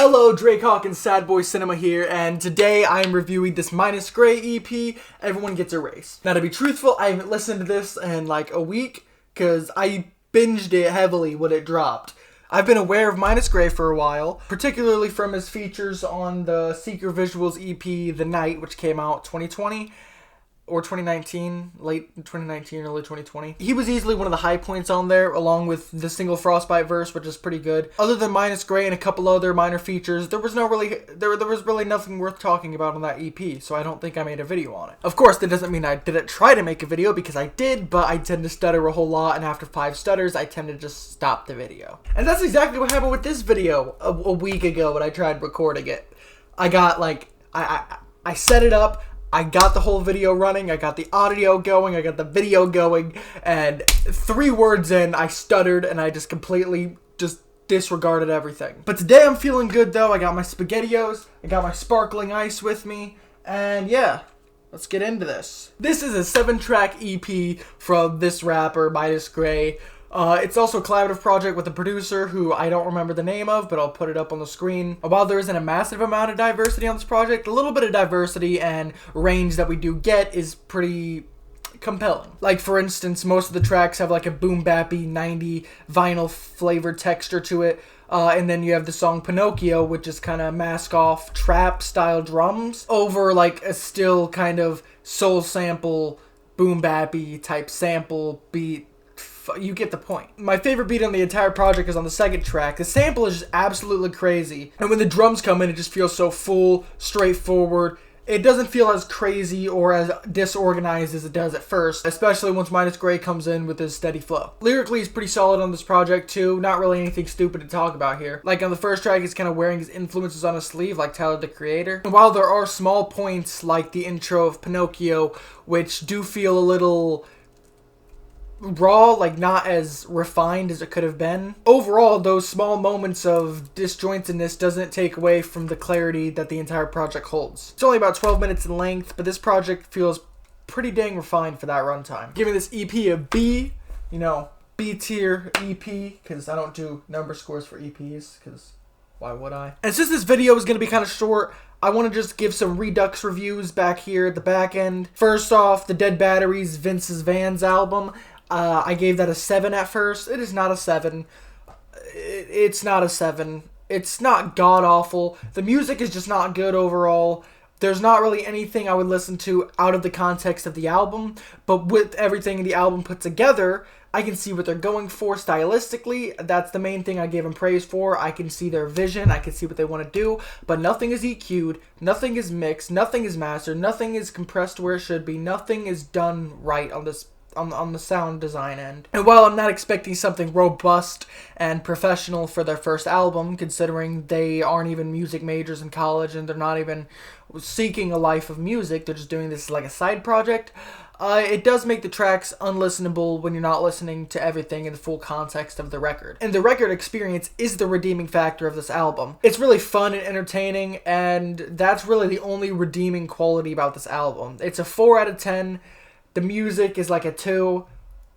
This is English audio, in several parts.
Hello, Drake and Sad Boy Cinema here, and today I am reviewing this mYnus greY EP, Everyone Gets Erased. Now, to be truthful, I haven't listened to this in like a week, because I binged it heavily when it dropped. I've been aware of mYnus greY for a while, particularly from his features on the Secret Visuals EP, The Night, which came out 2020. Or 2019, late 2019, early 2020. He was easily one of the high points on there, along with the single Frostbite verse, which is pretty good. Other than mYnus greY and a couple other minor features, there was really nothing worth talking about on that EP, so I don't think I made a video on it. Of course, that doesn't mean I didn't try to make a video, because I did, but I tend to stutter a whole lot, and after 5 stutters, I tend to just stop the video. And that's exactly what happened with this video a week ago when I tried recording it. I got, I set it up, I got the whole video running, I got the audio going, I got the video going, and 3 words in, I stuttered, and I just completely disregarded everything. But today I'm feeling good though. I got my SpaghettiOs, I got my sparkling ice with me, and yeah, let's get into this. This is a 7-track EP from this rapper, mYnus greY. It's also a collaborative project with a producer who I don't remember the name of, but I'll put it up on the screen. While there isn't a massive amount of diversity on this project, a little bit of diversity and range that we do get is pretty compelling. Like, for instance, most of the tracks have like a boom-bappy 90 vinyl flavored texture to it. And then you have the song Pinocchio, which is kind of mask-off trap-style drums over like a still kind of soul sample, boom-bappy type sample beat. You get the point. My favorite beat on the entire project is on the 2nd track. The sample is just absolutely crazy. And when the drums come in, it just feels so full, straightforward. It doesn't feel as crazy or as disorganized as it does at first, especially once mYnus greY comes in with his steady flow. Lyrically, he's pretty solid on this project too. Not really anything stupid to talk about here. Like on the 1st track, he's kind of wearing his influences on his sleeve, like Tyler, the Creator. And while there are small points like the intro of Pinocchio, which do feel a little raw, like not as refined as it could have been, overall those small moments of disjointedness doesn't take away from the clarity that the entire project holds. It's only about 12 minutes in length, but this project feels pretty dang refined for that runtime. Giving this EP a B, B tier EP, because I don't do number scores for EPs, because why would I? And since this video is going to be kind of short, I want to just give some REDUX reviews back here at the back end. First off, the Dead Batteries Vince's Vans album. I gave that a 7 at first. It is not a 7. It's not a 7. It's not god-awful. The music is just not good overall. There's not really anything I would listen to out of the context of the album, but with everything in the album put together, I can see what they're going for stylistically. That's the main thing I gave them praise for. I can see their vision. I can see what they want to do, but nothing is EQ'd, nothing is mixed, nothing is mastered, nothing is compressed where it should be, nothing is done right on this on the sound design end. And while I'm not expecting something robust and professional for their first album, considering they aren't even music majors in college and they're not even seeking a life of music, they're just doing this like a side project, it does make the tracks unlistenable when you're not listening to everything in the full context of the record. And the record experience is the redeeming factor of this album. It's really fun and entertaining, and that's really the only redeeming quality about this album. It's a 4 out of 10. The music is like a 2,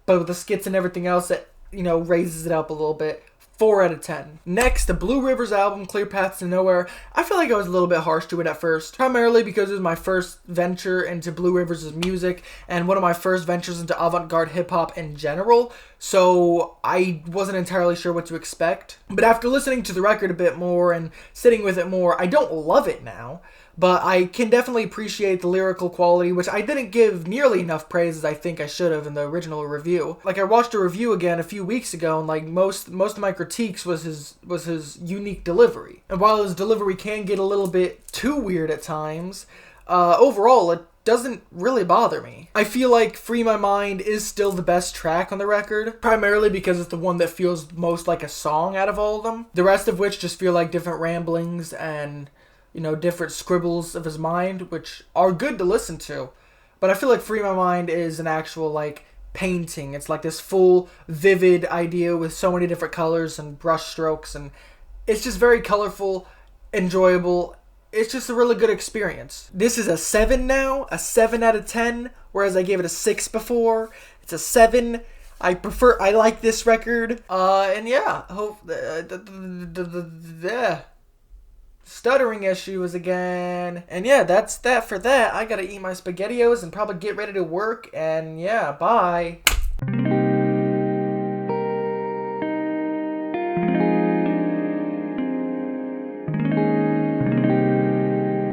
but with the skits and everything else, that, raises it up a little bit. 4 out of 10. Next, the Blue Rivers album, Clear Paths to Nowhere. I feel like I was a little bit harsh to it at first, primarily because it was my first venture into Blue Rivers' music, and one of my first ventures into avant-garde hip-hop in general, so I wasn't entirely sure what to expect. But after listening to the record a bit more and sitting with it more, I don't love it now, but I can definitely appreciate the lyrical quality, which I didn't give nearly enough praise as I think I should have in the original review. Like, I watched a review again a few weeks ago, and like most of my critiques was his unique delivery. And while his delivery can get a little bit too weird at times, overall it doesn't really bother me. I feel like Free My Mind is still the best track on the record, primarily because it's the one that feels most like a song out of all of them. The rest of which just feel like different ramblings and different scribbles of his mind, which are good to listen to. But I feel like Free My Mind is an actual, painting. It's like this full, vivid idea with so many different colors and brush strokes, and it's just very colorful, enjoyable. It's just a really good experience. This is a 7 now, a 7 out of 10, whereas I gave it a 6 before. It's a 7. I like this record. And yeah, stuttering issues again. And yeah, that's that for that. I gotta eat my SpaghettiOs and probably get ready to work. And yeah, bye.